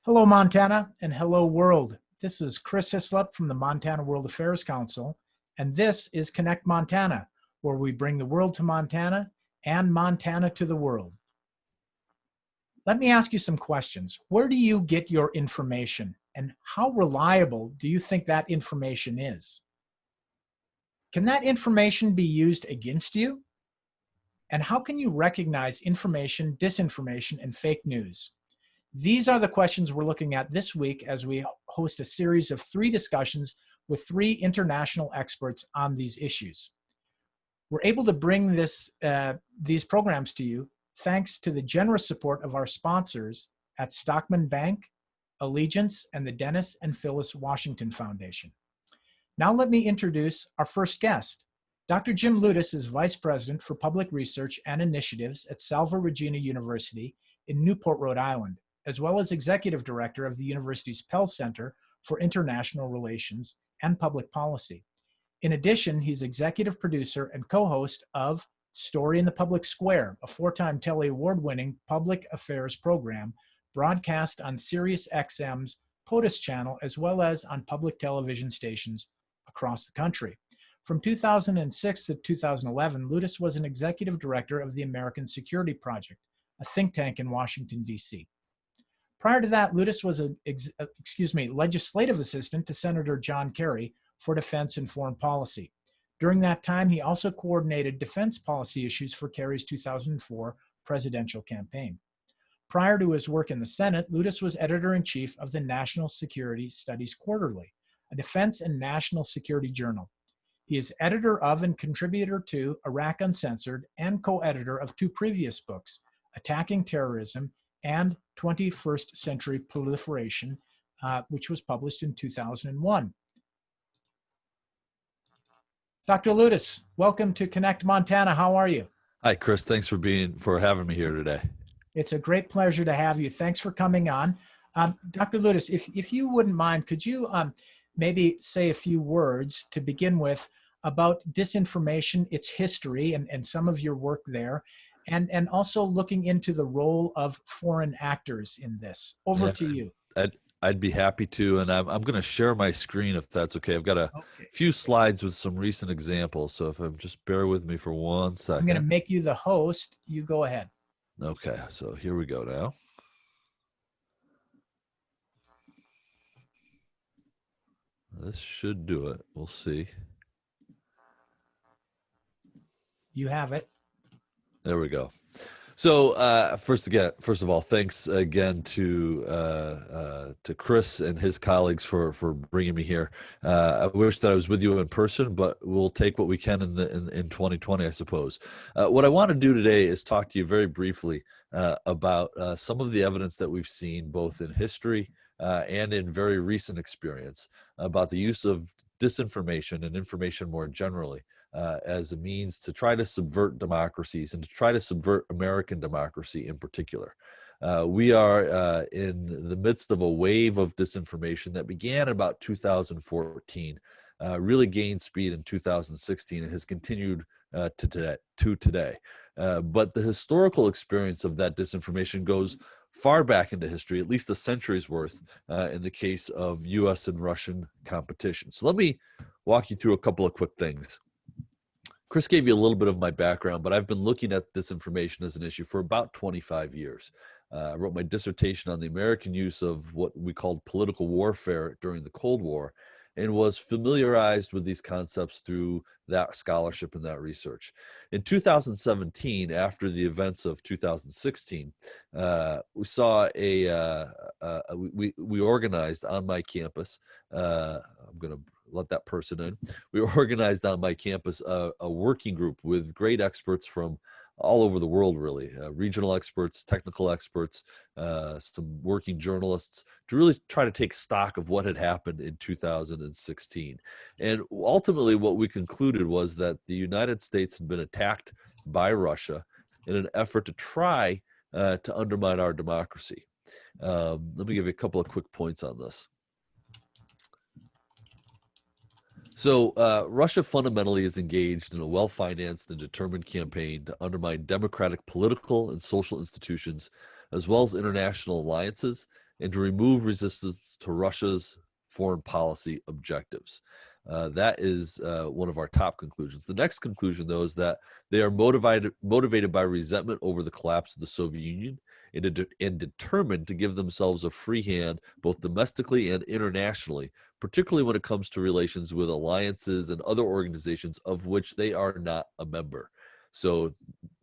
Hello, Montana, and hello, world. This is Chris Hislop from the Montana World Affairs Council, and this is Connect Montana, where we bring the world to Montana and Montana to the world. Let me ask you some questions. Where do you get your information, and how reliable do you think that information is? Can that information be used against you? And how can you recognize information, disinformation, and fake news? These are the questions we're looking at this week as we host a series of 3 discussions with 3 international experts on these issues. We're able to bring these programs to you thanks to the generous support of our sponsors at Stockman Bank, Allegiance, and the Dennis and Phyllis Washington Foundation. Now let me introduce our first guest. Dr. Jim Ludes is Vice President for Public Research and Initiatives at Salve Regina University in Newport, Rhode Island, as well as Executive Director of the university's Pell Center for International Relations and Public Policy. In addition, he's executive producer and co-host of Story in the Public Square, a 4-time Telly Award-winning public affairs program broadcast on Sirius XM's POTUS channel, as well as on public television stations across the country. From 2006 to 2011, Ludes was an executive director of the American Security Project, a think tank in Washington, D.C. Prior to that, Ludes was a legislative assistant to Senator John Kerry for defense and foreign policy. During that time, he also coordinated defense policy issues for Kerry's 2004 presidential campaign. Prior to his work in the Senate, Ludes was editor-in-chief of the National Security Studies Quarterly, a defense and national security journal. He is editor of and contributor to Iraq Uncensored and co-editor of 2 previous books, Attacking Terrorism and 21st Century Proliferation, which was published in 2001. Dr. Ludes, welcome to Connect Montana. How are you? Hi, Chris. Thanks for having me here today. It's a great pleasure to have you. Thanks for coming on. Dr. Ludes, if you wouldn't mind, could you maybe say a few words to begin with about disinformation, its history, and some of your work there, and also looking into the role of foreign actors in this. Over to you. I'd be happy to, and I'm going to share my screen if that's okay. I've got a few slides with some recent examples, so if I'm just bear with me for 1 second. I'm going to make you the host. You go ahead. Okay, so here we go now. This should do it. We'll see. You have it. There we go. So first of all, thanks again to Chris and his colleagues for bringing me here. I wish that I was with you in person, but we'll take what we can in 2020, I suppose. What I want to do today is talk to you very briefly about some of the evidence that we've seen both in history and in very recent experience about the use of disinformation and information more generally as a means to try to subvert democracies and to try to subvert American democracy in particular. We are in the midst of a wave of disinformation that began in about 2014, really gained speed in 2016, and has continued to today. But the historical experience of that disinformation goes far back into history, at least a century's worth, in the case of U.S. and Russian competition. So let me walk you through a couple of quick things. Chris gave you a little bit of my background, but I've been looking at disinformation as an issue for about 25 years. I wrote my dissertation on the American use of what we called political warfare during the Cold War, and was familiarized with these concepts through that scholarship and that research. In 2017, after the events of 2016, we saw we organized on my campus. I'm going to let that person in. We organized on my campus a working group with great experts from all over the world, really, regional experts, technical experts, some working journalists, to really try to take stock of what had happened in 2016. And ultimately what we concluded was that the United States had been attacked by Russia in an effort to try to undermine our democracy. Let me give you a couple of quick points on this. So Russia fundamentally is engaged in a well-financed and determined campaign to undermine democratic political and social institutions, as well as international alliances and to remove resistance to Russia's foreign policy objectives. That is one of our top conclusions. The next conclusion, though, is that they are motivated by resentment over the collapse of the Soviet Union and determined to give themselves a free hand both domestically and internationally, particularly when it comes to relations with alliances and other organizations of which they are not a member. So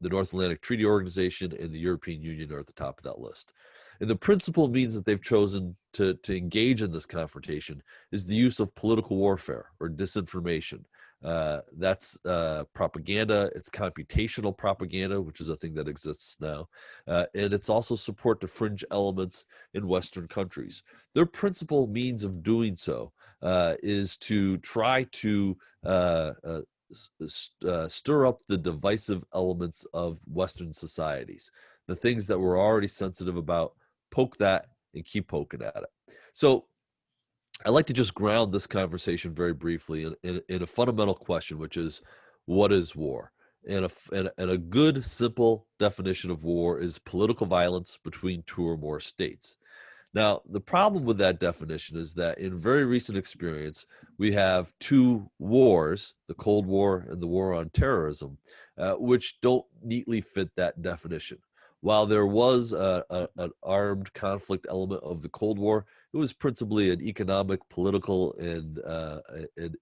the North Atlantic Treaty Organization and the European Union are at the top of that list. And the principal means that they've chosen to engage in this confrontation is the use of political warfare or disinformation. That's propaganda. It's computational propaganda, which is a thing that exists now. And it's also support to fringe elements in Western countries. Their principal means of doing so is to try to stir up the divisive elements of Western societies, the things that we're already sensitive about, poke that and keep poking at it. So I'd like to just ground this conversation very briefly in a fundamental question, which is, what is war? And a good, simple definition of war is political violence between two or more states. Now, the problem with that definition is that in very recent experience, we have two wars, the Cold War and the War on Terrorism, which don't neatly fit that definition. While there was an armed conflict element of the Cold War, it was principally an economic, political, and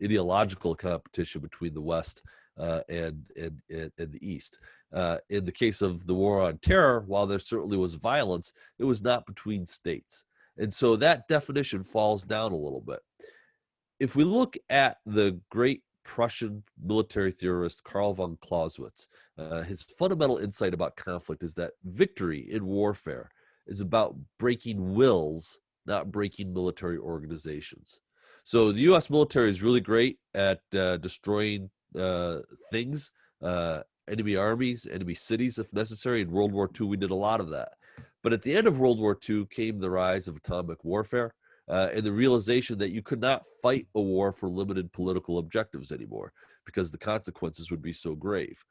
ideological competition between the West and the East. In the case of the War on Terror, while there certainly was violence, it was not between states. And so that definition falls down a little bit. If we look at the great Prussian military theorist Karl von Clausewitz, his fundamental insight about conflict is that victory in warfare is about breaking wills, not breaking military organizations. So the U.S. military is really great at destroying things, enemy armies, enemy cities if necessary. In World War II, we did a lot of that. But at the end of World War II came the rise of atomic warfare and the realization that you could not fight a war for limited political objectives anymore because the consequences would be so grave.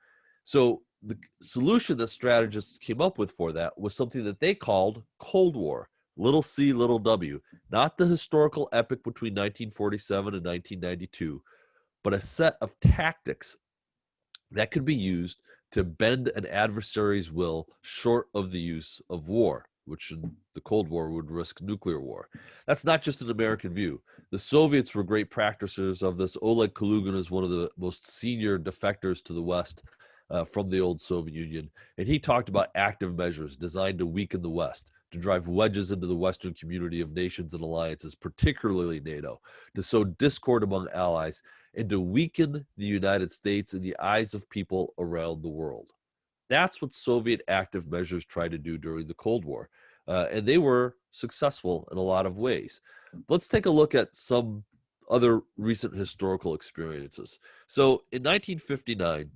So the solution that strategists came up with for that was something that they called Cold War, little c, little w, not the historical epic between 1947 and 1992, but a set of tactics that could be used to bend an adversary's will short of the use of war, which in the Cold War would risk nuclear war. That's not just an American view. The Soviets were great practicers of this. Oleg Kalugin is one of the most senior defectors to the West from the old Soviet Union. And he talked about active measures designed to weaken the West, to drive wedges into the Western community of nations and alliances, particularly NATO, to sow discord among allies, and to weaken the United States in the eyes of people around the world. That's what Soviet active measures tried to do during the Cold War. And they were successful in a lot of ways. Let's take a look at some other recent historical experiences. So in 1959,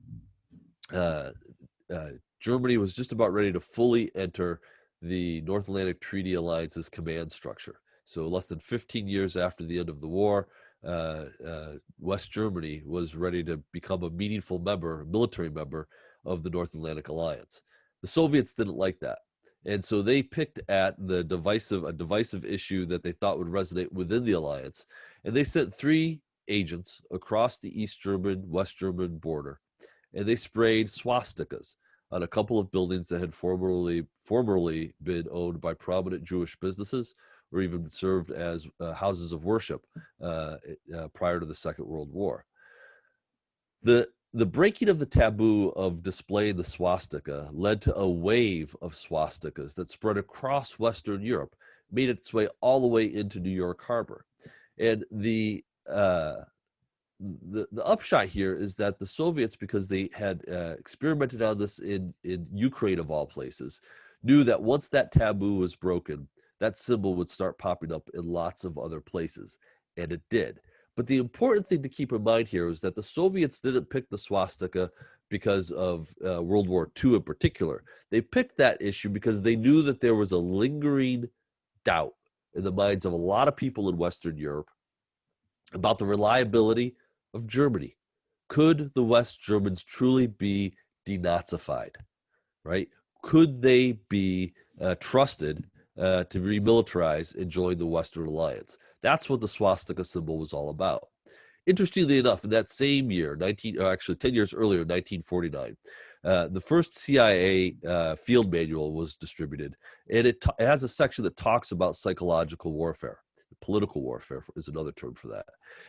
Germany was just about ready to fully enter the North Atlantic Treaty Alliance's command structure. So less than 15 years after the end of the war, West Germany was ready to become a meaningful member, military member of the North Atlantic Alliance. The Soviets didn't like that. And so they picked at a divisive issue that they thought would resonate within the alliance. And they sent 3 agents across the East German, West German border. And they sprayed swastikas on a couple of buildings that had formerly been owned by prominent Jewish businesses or even served as houses of worship prior to the Second World War. The breaking of the taboo of displaying the swastika led to a wave of swastikas that spread across Western Europe, made its way all the way into New York Harbor. And the upshot here is that the Soviets, because they had experimented on this in Ukraine of all places, knew that once that taboo was broken, that symbol would start popping up in lots of other places, and it did. But the important thing to keep in mind here is that the Soviets didn't pick the swastika because of World War II in particular. They picked that issue because they knew that there was a lingering doubt in the minds of a lot of people in Western Europe about the reliability of Germany. Could the West Germans truly be denazified, right? Could they be trusted to remilitarize and join the Western Alliance. That's what the swastika symbol was all about. Interestingly enough, in that same year, 10 years earlier, 1949, the first CIA field manual was distributed, and it has a section that talks about psychological warfare. Political warfare is another term for that.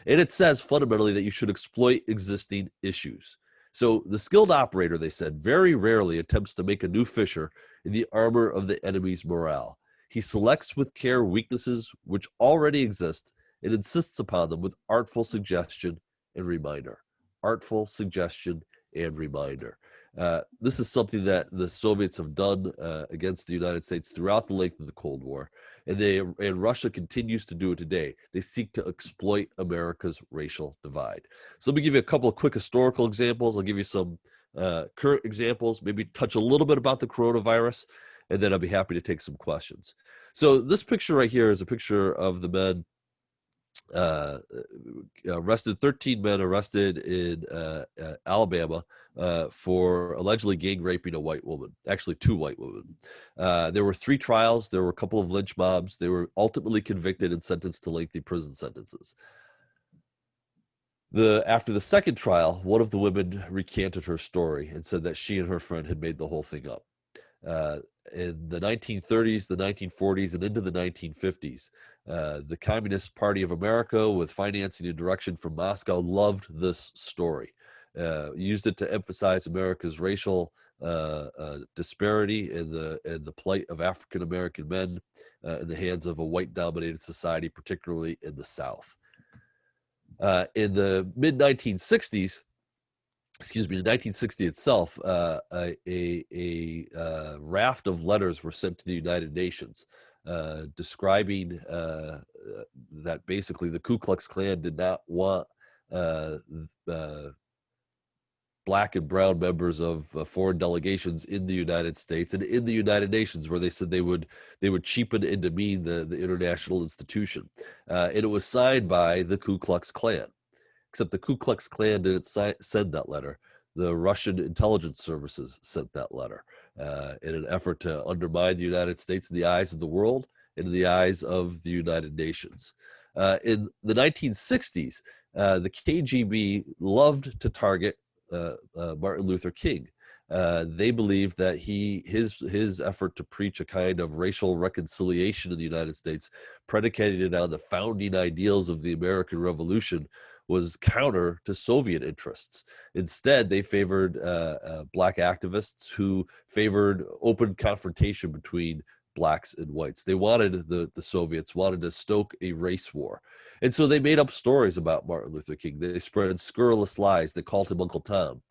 And it says fundamentally that you should exploit existing issues. So the skilled operator, they said, very rarely attempts to make a new fissure in the armor of the enemy's morale. He selects with care weaknesses which already exist and insists upon them with artful suggestion and reminder. Artful suggestion and reminder. This is something that the Soviets have done against the United States throughout the length of the Cold War, and Russia continues to do it today. They seek to exploit America's racial divide. So let me give you a couple of quick historical examples. I'll give you some current examples, maybe touch a little bit about the coronavirus, and then I'll be happy to take some questions. So this picture right here is a picture of the men arrested, 13 men arrested in Alabama for allegedly gang raping a white woman, actually 2 white women. There were 3 trials. There were a couple of lynch mobs. They were ultimately convicted and sentenced to lengthy prison sentences. After the second trial, one of the women recanted her story and said that she and her friend had made the whole thing up. In the 1930s, the 1940s, and into the 1950s, the Communist Party of America, with financing and direction from Moscow, loved this story, used it to emphasize America's racial disparity and the plight of African American men in the hands of a white-dominated society, particularly in the South. In the mid-1960s, in 1960 itself, a raft of letters were sent to the United Nations describing that basically the Ku Klux Klan did not want black and brown members of foreign delegations in the United States and in the United Nations, where they said they would cheapen and demean the international institution. And it was signed by the Ku Klux Klan. Except the Ku Klux Klan didn't send that letter. The Russian intelligence services sent that letter in an effort to undermine the United States in the eyes of the world and in the eyes of the United Nations. In the 1960s, the KGB loved to target Martin Luther King. They believed that his effort to preach a kind of racial reconciliation in the United States, predicated on the founding ideals of the American Revolution, was counter to Soviet interests. Instead, they favored black activists who favored open confrontation between blacks and whites. They wanted, the Soviets wanted to stoke a race war. And so they made up stories about Martin Luther King. They spread scurrilous lies. They called him Uncle Tom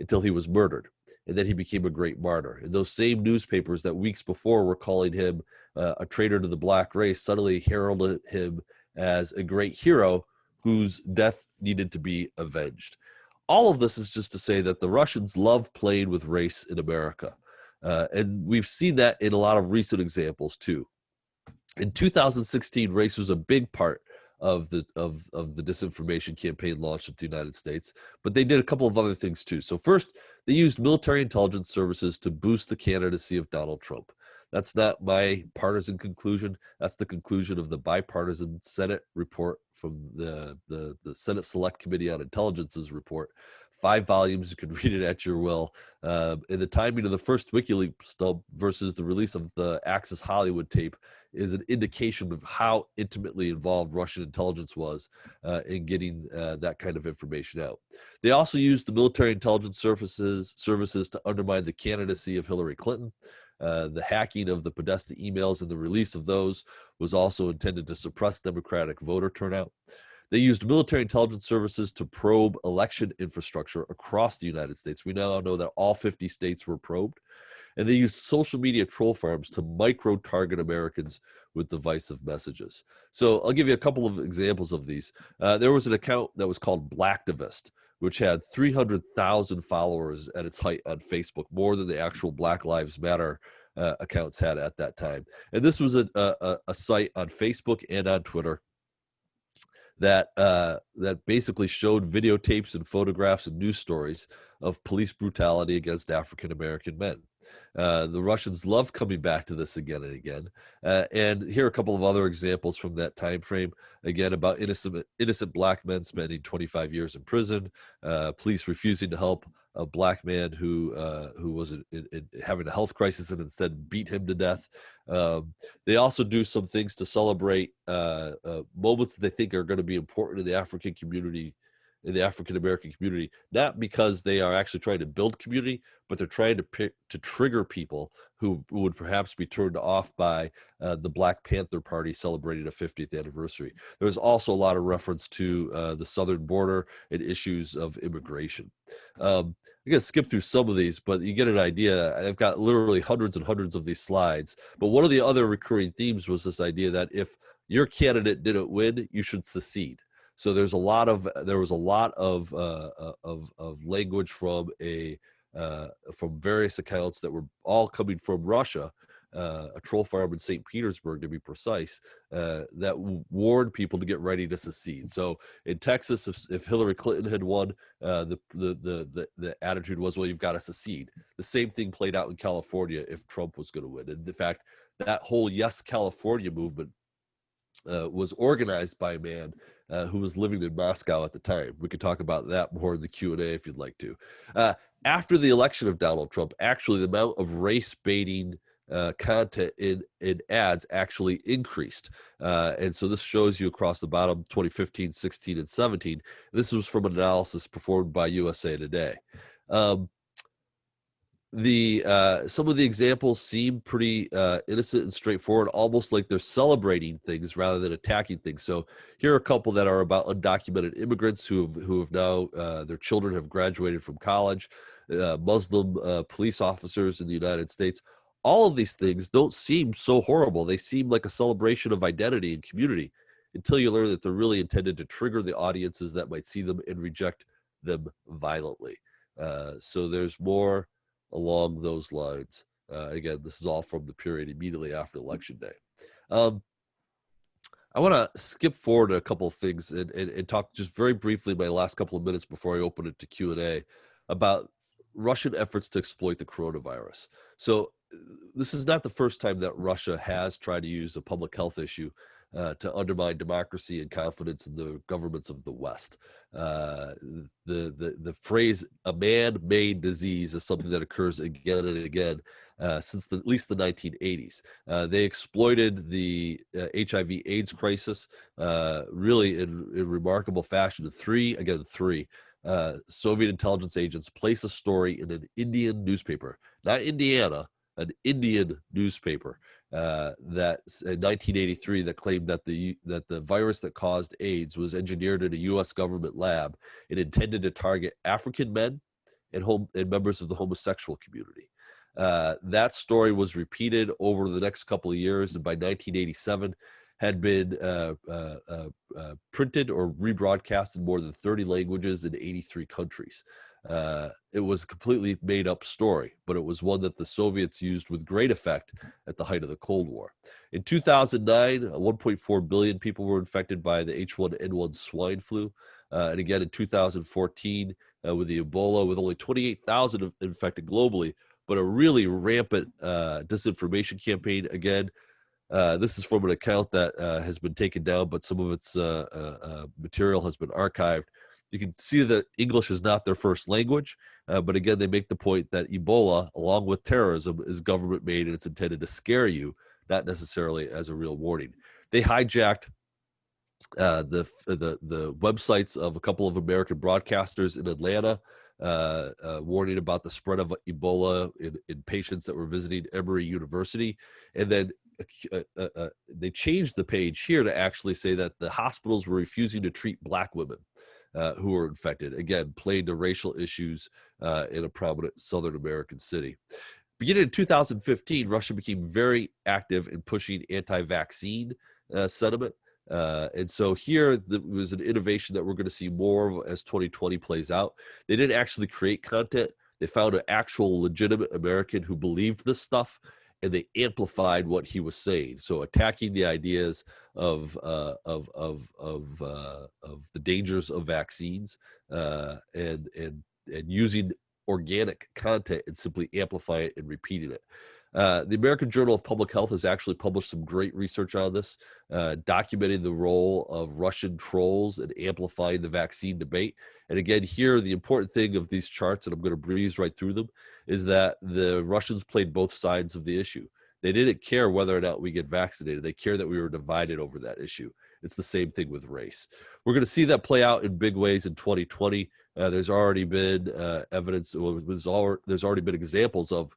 until he was murdered. And then he became a great martyr. And those same newspapers that weeks before were calling him a traitor to the black race suddenly heralded him as a great hero whose death needed to be avenged. All of this is just to say that the Russians love playing with race in America. And we've seen that in a lot of recent examples too. In 2016, race was a big part of the disinformation campaign launched in the United States, but they did a couple of other things too. So first, they used military intelligence services to boost the candidacy of Donald Trump. That's not my partisan conclusion. That's the conclusion of the bipartisan Senate report from the Senate Select Committee on Intelligence's report. 5 volumes, you can read it at your will. And the timing of the first WikiLeaks stub versus the release of the Access Hollywood tape is an indication of how intimately involved Russian intelligence was in getting that kind of information out. They also used the military intelligence services to undermine the candidacy of Hillary Clinton. The hacking of the Podesta emails and the release of those was also intended to suppress Democratic voter turnout. They used military intelligence services to probe election infrastructure across the United States. We now know that all 50 states were probed. And they used social media troll farms to micro-target Americans with divisive messages. So I'll give you a couple of examples of these. There was an account that was called Blacktivist, which had 300,000 followers at its height on Facebook, more than the actual Black Lives Matter accounts had at that time. And this was a site on Facebook and on Twitter that basically showed videotapes and photographs and news stories of police brutality against African American men. The Russians love coming back to this again and again. And here are a couple of other examples from that time frame. Again, about innocent black men spending 25 years in prison, police refusing to help a black man who was having a health crisis and instead beat him to death. They also do some things to celebrate moments that they think are going to be important in the African community, in the African American community, not because they are actually trying to build community, but they're trying to trigger people who would perhaps be turned off by the Black Panther Party celebrating a 50th anniversary. There's also a lot of reference to the southern border and issues of immigration. I'm going to skip through some of these, but you get an idea. I've got literally hundreds and hundreds of these slides. But one of the other recurring themes was this idea that if your candidate didn't win, you should secede. So there was a lot of language from various accounts that were all coming from Russia, a troll farm in St. Petersburg to be precise, that warned people to get ready to secede. So in Texas, if Hillary Clinton had won, the attitude was, well, you've got to secede. The same thing played out in California if Trump was going to win. And in fact, that whole Yes California movement was organized by a man who was living in Moscow at the time. We could talk about that more in the Q&A if you'd like to. After the election of Donald Trump, actually the amount of race baiting content in ads actually increased. And so this shows you across the bottom, 2015, 16, and 17. This was from an analysis performed by USA Today. Some of the examples seem pretty innocent and straightforward, almost like they're celebrating things rather than attacking things. So here are a couple that are about undocumented immigrants who have now their children have graduated from college, Muslim police officers in the United States. All of these things don't seem so horrible. They seem like a celebration of identity and community until you learn that they're really intended to trigger the audiences that might see them and reject them violently. So there's more along those lines. Again, this is all from the period immediately after Election Day. I want to skip forward a couple of things and talk just very briefly in my last couple of minutes before I open it to Q&A about Russian efforts to exploit the coronavirus. So this is not the first time that Russia has tried to use a public health issue to undermine democracy and confidence in the governments of the West. The phrase "a man-made disease" is something that occurs again and again since at least the 1980s. They exploited the HIV/AIDS crisis really in remarkable fashion. Three Soviet intelligence agents placed a story in an Indian newspaper, not Indiana, an Indian newspaper that in 1983 that claimed that the virus that caused AIDS was engineered in a U.S. government lab and intended to target African men and members of the homosexual community. That story was repeated over the next couple of years, and by 1987 had been printed or rebroadcast in more than 30 languages in 83 countries. It was a completely made up story, but it was one that the Soviets used with great effect at the height of the Cold War. In 2009, 1.4 billion people were infected by the H1N1 swine flu. And again, in 2014, with the Ebola, with only 28,000 infected globally, but a really rampant disinformation campaign. Again, this is from an account that has been taken down, but some of its material has been archived. You can see that English is not their first language, but again, they make the point that Ebola, along with terrorism, is government-made and it's intended to scare you, not necessarily as a real warning. They hijacked the websites of a couple of American broadcasters in Atlanta, warning about the spread of Ebola in patients that were visiting Emory University, and then they changed the page here to actually say that the hospitals were refusing to treat Black women who were infected, again, playing to racial issues in a prominent Southern American city. Beginning in 2015, Russia became very active in pushing anti-vaccine sentiment. And so here was an innovation that we're going to see more of as 2020 plays out. They didn't actually create content. They found an actual legitimate American who believed this stuff, and they amplified what he was saying. So attacking the ideas of the dangers of vaccines and using organic content and simply amplify it and repeating it. The American Journal of Public Health has actually published some great research on this, documenting the role of Russian trolls in amplifying the vaccine debate. And again, here, the important thing of these charts, and I'm going to breeze right through them, is that the Russians played both sides of the issue. They didn't care whether or not we get vaccinated. They care that we were divided over that issue. It's the same thing with race. We're going to see that play out in big ways in 2020. There's already been evidence, there's already been examples of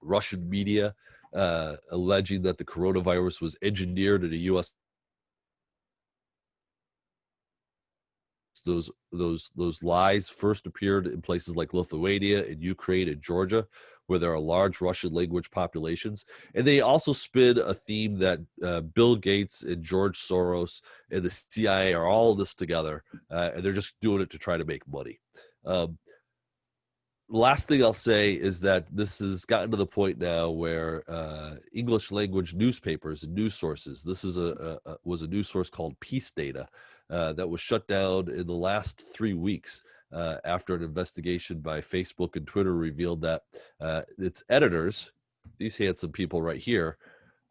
Russian media alleging that the coronavirus was engineered in a U.S. Those lies first appeared in places like Lithuania and Ukraine and Georgia, where there are large Russian language populations. And they also spin a theme that Bill Gates and George Soros and the CIA are all in this together, and they're just doing it to try to make money. Last thing I'll say is that this has gotten to the point now where English language newspapers and news sources, this is was a news source called Peace Data that was shut down in the last 3 weeks after an investigation by Facebook and Twitter revealed that its editors, these handsome people right here,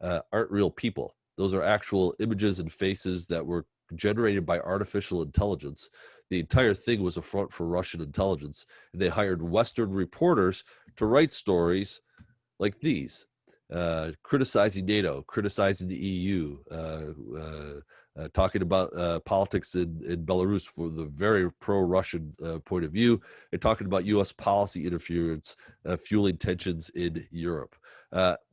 aren't real people. Those are actual images and faces that were generated by artificial intelligence. The entire thing was a front for Russian intelligence, and they hired Western reporters to write stories like these, criticizing NATO, criticizing the EU, talking about politics in Belarus for the very pro-Russian point of view, and talking about U.S. policy interference, fueling tensions in Europe.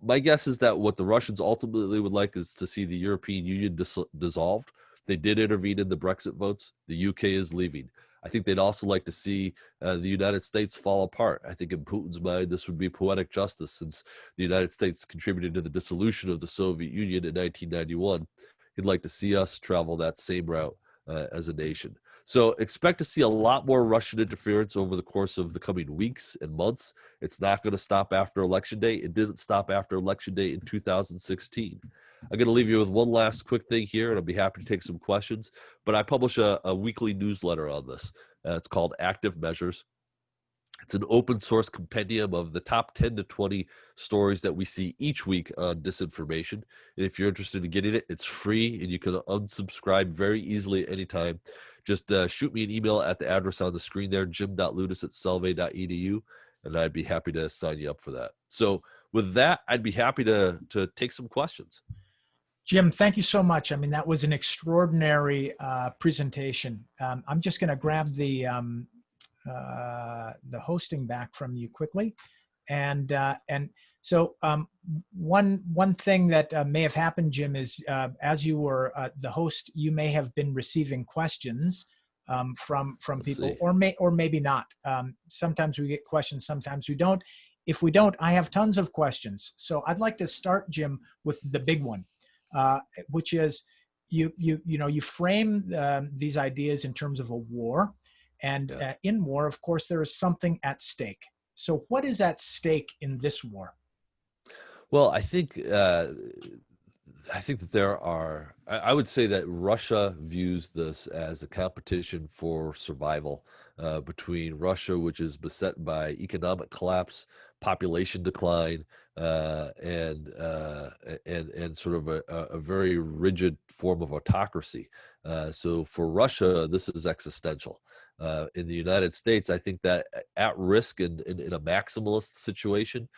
My guess is that what the Russians ultimately would like is to see the European Union dissolved. They did intervene in the Brexit votes. The UK is leaving. I think they'd also like to see the United States fall apart. I think in Putin's mind, this would be poetic justice, since the United States contributed to the dissolution of the Soviet Union in 1991. He'd like to see us travel that same route as a nation. So expect to see a lot more Russian interference over the course of the coming weeks and months. It's not going to stop after Election Day. It didn't stop after Election Day in 2016. I'm going to leave you with one last quick thing here, and I'll be happy to take some questions. But I publish a weekly newsletter on this. It's called Active Measures. It's an open source compendium of the top 10 to 20 stories that we see each week on disinformation. And if you're interested in getting it, it's free, and you can unsubscribe very easily at any time. Just shoot me an email at the address on the screen there, jim.ludes@solve.edu, and I'd be happy to sign you up for that. So with that, I'd be happy to take some questions. Jim, thank you so much. I mean, that was an extraordinary presentation. I'm just going to grab the hosting back from you quickly, and so one thing that may have happened, Jim, is as you were the host, you may have been receiving questions from people, or maybe not. Sometimes we get questions, sometimes we don't. If we don't, I have tons of questions. So I'd like to start, Jim, with the big one. Which is you frame these ideas in terms of a war, and in war, of course, there is something at stake. So what is at stake in this war? Well, I think that there are. I would say that Russia views this as a competition for survival between Russia, which is beset by economic collapse, population decline, and sort of a very rigid form of autocracy. So for Russia, this is existential. In the United States, I think that at risk in a maximalist situation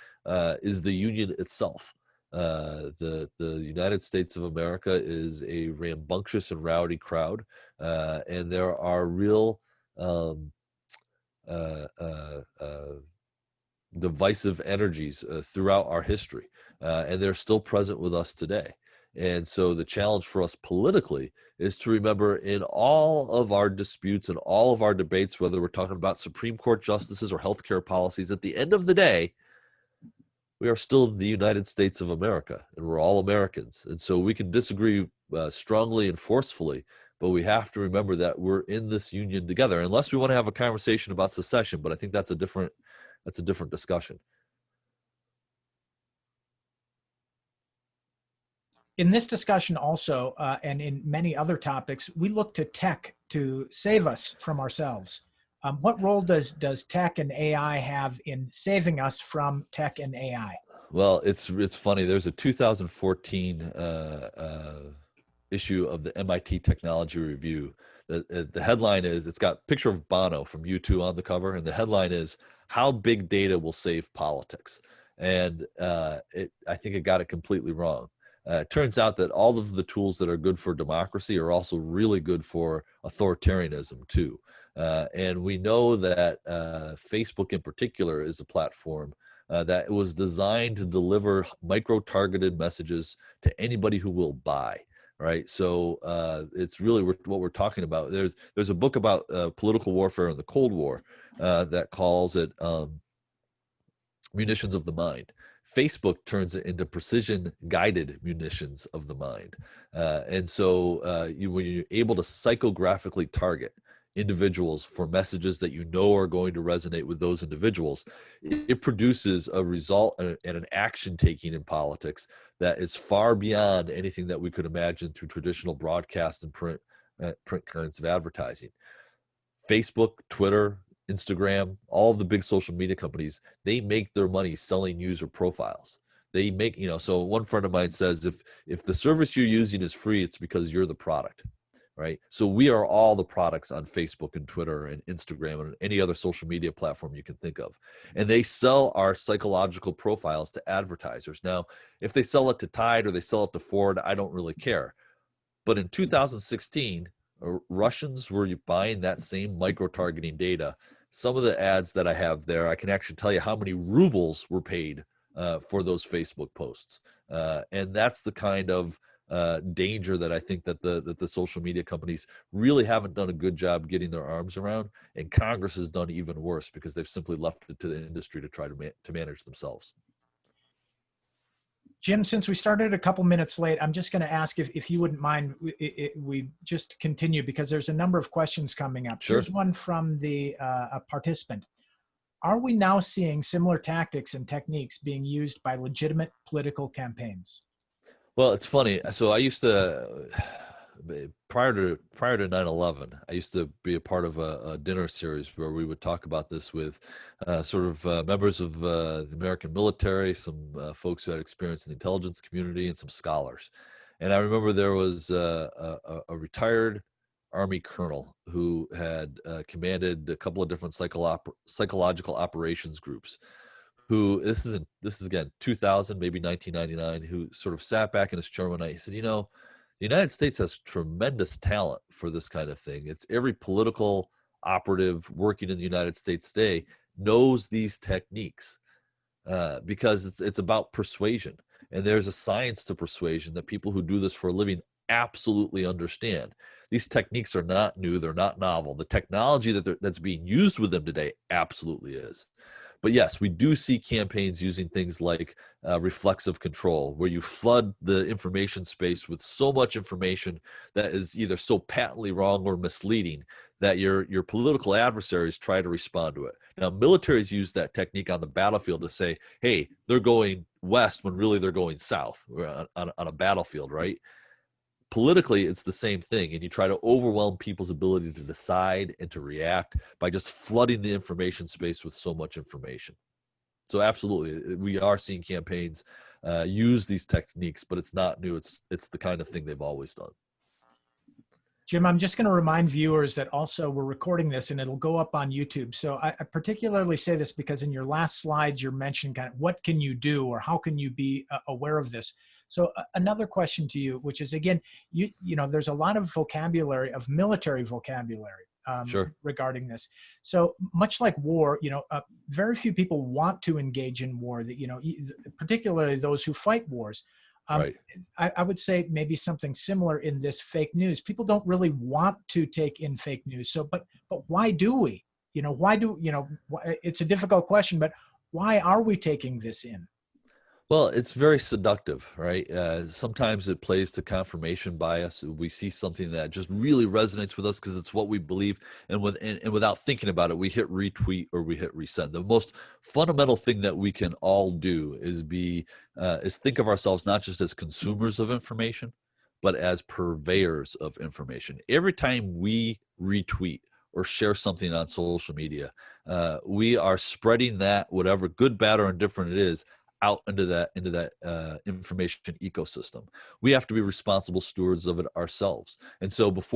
is the Union itself. The United States of America is a rambunctious and rowdy crowd, and there are real divisive energies throughout our history, and they're still present with us today. And so the challenge for us politically is to remember, in all of our disputes and all of our debates, whether we're talking about Supreme Court justices or healthcare policies, at the end of the day, we are still the United States of America, and we're all Americans. And so we can disagree strongly and forcefully, but we have to remember that we're in this union together, unless we want to have a conversation about secession. But I think that's a different discussion. In this discussion also, and in many other topics, we look to tech to save us from ourselves. What role does tech and AI have in saving us from tech and AI? Well, it's funny. There's a 2014 issue of the MIT Technology Review. The headline is, it's got a picture of Bono from U2 on the cover, and the headline is, "How Big Data Will Save Politics." And I think it got it completely wrong. It turns out that all of the tools that are good for democracy are also really good for authoritarianism too. And we know that Facebook in particular is a platform that was designed to deliver micro-targeted messages to anybody who will buy. Right, so it's really what we're talking about. There's a book about political warfare in the Cold War that calls it munitions of the mind. Facebook turns it into precision guided munitions of the mind. And so when you're able to psychographically target individuals for messages that you know are going to resonate with those individuals, it produces a result and an action taking in politics that is far beyond anything that we could imagine through traditional broadcast and print kinds of advertising. Facebook, Twitter, Instagram, all of the big social media companies, they make their money selling user profiles. They make, so one friend of mine says, if the service you're using is free, it's because you're the product, right? So we are all the products on Facebook and Twitter and Instagram and any other social media platform you can think of. And they sell our psychological profiles to advertisers. Now, if they sell it to Tide or they sell it to Ford, I don't really care. But in 2016, Russians were buying that same micro-targeting data. Some of the ads that I have there, I can actually tell you how many rubles were paid for those Facebook posts. And that's the kind of danger that I think that the social media companies really haven't done a good job getting their arms around. And Congress has done even worse because they've simply left it to the industry to try to manage themselves. Jim, since we started a couple minutes late, I'm just going to ask if you wouldn't mind, we just continue because there's a number of questions coming up. Sure. Here's one from a participant. Are we now seeing similar tactics and techniques being used by legitimate political campaigns? Well, it's funny. So I used to, prior to 9/11, I used to be a part of a dinner series where we would talk about this with members of the American military, some folks who had experience in the intelligence community, and some scholars. And I remember there was a retired Army colonel who had commanded a couple of different psychological operations groups, who this is again 2000, maybe 1999, who sort of sat back in his chair one night. He said, the United States has tremendous talent for this kind of thing. It's every political operative working in the United States today knows these techniques because it's about persuasion. And there's a science to persuasion that people who do this for a living absolutely understand. These techniques are not new. They're not novel. The technology that's being used with them today absolutely is. But yes, we do see campaigns using things like reflexive control, where you flood the information space with so much information that is either so patently wrong or misleading that your political adversaries try to respond to it. Now, militaries use that technique on the battlefield to say, hey, they're going west when really they're going south on a battlefield, right? Politically, it's the same thing, and you try to overwhelm people's ability to decide and to react by just flooding the information space with so much information. So absolutely, we are seeing campaigns use these techniques, but it's not new. It's the kind of thing they've always done. Jim, I'm just going to remind viewers that also we're recording this and it'll go up on YouTube. So I particularly say this because in your last slides, you're mentioning kind of what can you do or how can you be aware of this? So another question to you, which is, again, you know, there's a lot of vocabulary, of military vocabulary Sure. regarding this. So much like war, you know, very few people want to engage in war, that, you know, particularly those who fight wars. Right. I would say maybe something similar in this fake news. People don't really want to take in fake news. So, but why do we? You know, why do, you know, it's a difficult question, but why are we taking this in? Well, it's very seductive, right? Sometimes it plays to confirmation bias. We see something that just really resonates with us because it's what we believe, and without thinking about it, we hit retweet or we hit resend. The most fundamental thing that we can all do is think of ourselves not just as consumers of information, but as purveyors of information. Every time we retweet or share something on social media, we are spreading that, whatever good, bad, or indifferent it is, out into that information ecosystem. We have to be responsible stewards of it ourselves. And so if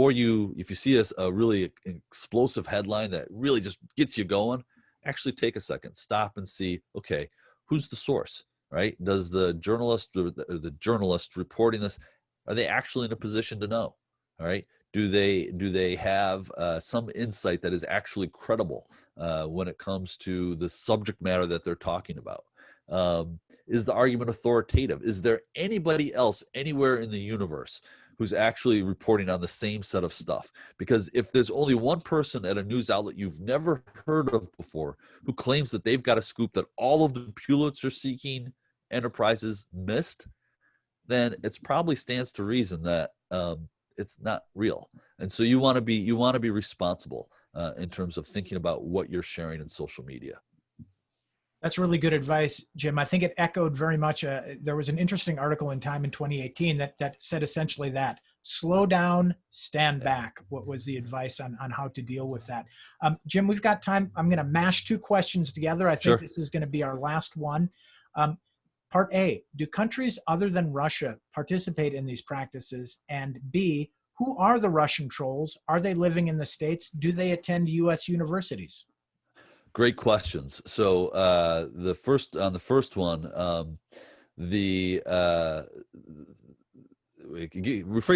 you see a really explosive headline that really just gets you going, actually take a second, stop and see, okay, who's the source, right? Does the journalist or the journalist reporting this, are they actually in a position to know? All right. Do they have some insight that is actually credible when it comes to the subject matter that they're talking about? Is the argument authoritative? Is there anybody else anywhere in the universe who's actually reporting on the same set of stuff? Because if there's only one person at a news outlet you've never heard of before who claims that they've got a scoop that all of the Pulitzer-seeking enterprises missed, then it's probably stands to reason that it's not real. And so you want to be responsible in terms of thinking about what you're sharing in social media. That's really good advice, Jim. I think it echoed very much. There was an interesting article in Time in 2018 that said essentially that. Slow down, stand back. What was the advice on how to deal with that? Jim, we've got time. I'm going to mash two questions together. I think this is going to be our last one. Part A, do countries other than Russia participate in these practices? And B, who are the Russian trolls? Are they living in the States? Do they attend U.S. universities? Great questions. So the first one, rephrase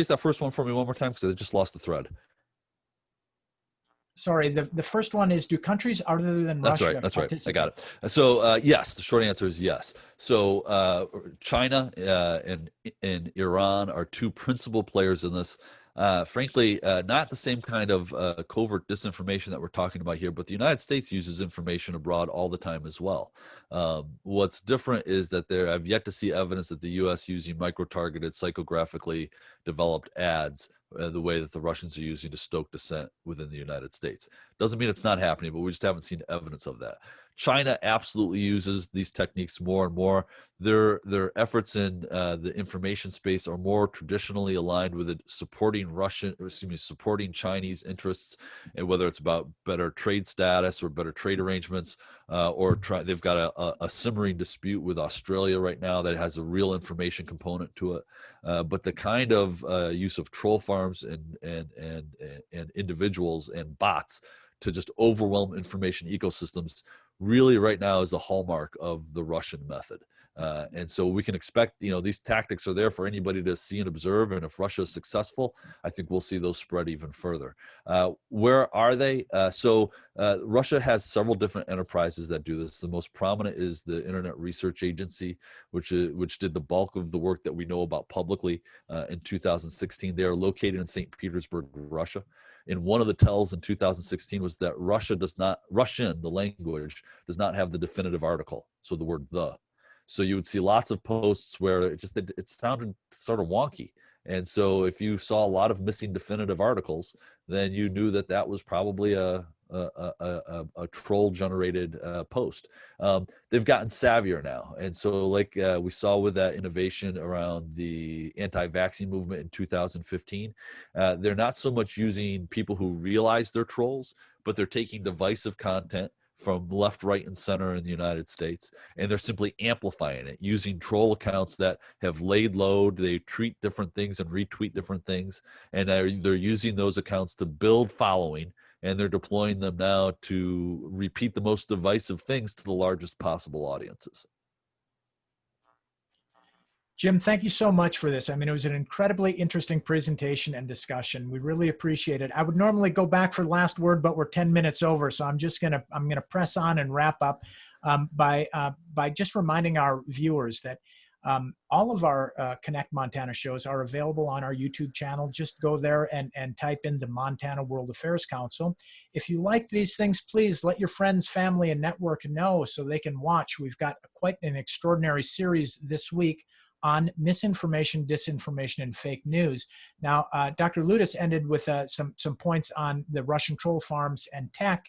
that first one for me one more time because I just lost the thread. Sorry, the first one is, do countries other than Russia That's right. I got it. So yes, the short answer is yes. So China and Iran are two principal players in this. Frankly, not the same kind of covert disinformation that we're talking about here, but the United States uses information abroad all the time as well. What's different is that I've yet to see evidence that the U.S. using micro-targeted, psychographically developed ads the way that the Russians are using to stoke dissent within the United States. Doesn't mean it's not happening, but we just haven't seen evidence of that. China absolutely uses these techniques more and more. Their efforts in the information space are more traditionally aligned with it supporting Chinese interests, and whether it's about better trade status or better trade arrangements, they've got a simmering dispute with Australia right now that has a real information component to it. But the kind of use of troll farms and individuals and bots to just overwhelm information ecosystems really right now is the hallmark of the Russian method. And so we can expect, these tactics are there for anybody to see and observe. And if Russia is successful, I think we'll see those spread even further. Where are they? Russia has several different enterprises that do this. The most prominent is the Internet Research Agency, which did the bulk of the work that we know about publicly in 2016. They are located in St. Petersburg, Russia. And one of the tells in 2016 was that Russian, the language, does not have the definitive article. So the word the. So you would see lots of posts where it sounded sort of wonky. And so if you saw a lot of missing definitive articles, then you knew that was probably a troll generated post. They've gotten savvier now. And so like we saw with that innovation around the anti-vaccine movement in 2015, they're not so much using people who realize they're trolls, but they're taking divisive content from left, right, and center in the United States, and they're simply amplifying it using troll accounts that have laid low. They tweet different things and retweet different things, and they're using those accounts to build following, and they're deploying them now to repeat the most divisive things to the largest possible audiences. Jim, thank you so much for this. I mean, it was an incredibly interesting presentation and discussion. We really appreciate it. I would normally go back for last word, but we're 10 minutes over, so I'm gonna press on and wrap up by just reminding our viewers that all of our Connect Montana shows are available on our YouTube channel. Just go there and type in the Montana World Affairs Council. If you like these things, please let your friends, family, and network know so they can watch. We've got quite an extraordinary series this week on misinformation, disinformation, and fake news. Now, Dr. Ludes ended with some points on the Russian troll farms and tech.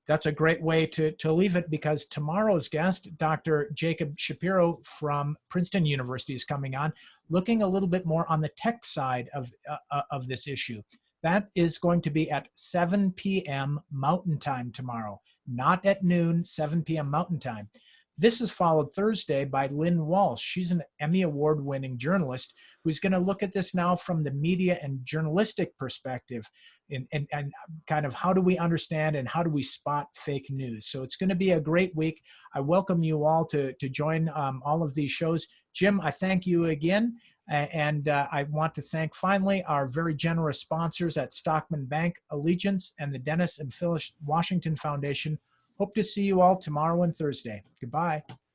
That's a great way to leave it, because tomorrow's guest, Dr. Jacob Shapiro from Princeton University, is coming on, looking a little bit more on the tech side of this issue. That is going to be at 7 p.m. Mountain Time tomorrow, not at noon, 7 p.m. Mountain Time. This is followed Thursday by Lynn Walsh. She's an Emmy Award-winning journalist who's going to look at this now from the media and journalistic perspective, and kind of how do we understand and how do we spot fake news. So it's going to be a great week. I welcome you all to join all of these shows. Jim, I thank you again. And I want to thank finally our very generous sponsors at Stockman Bank, Allegiance, and the Dennis and Phyllis Washington Foundation. Hope to see you all tomorrow and Thursday. Goodbye.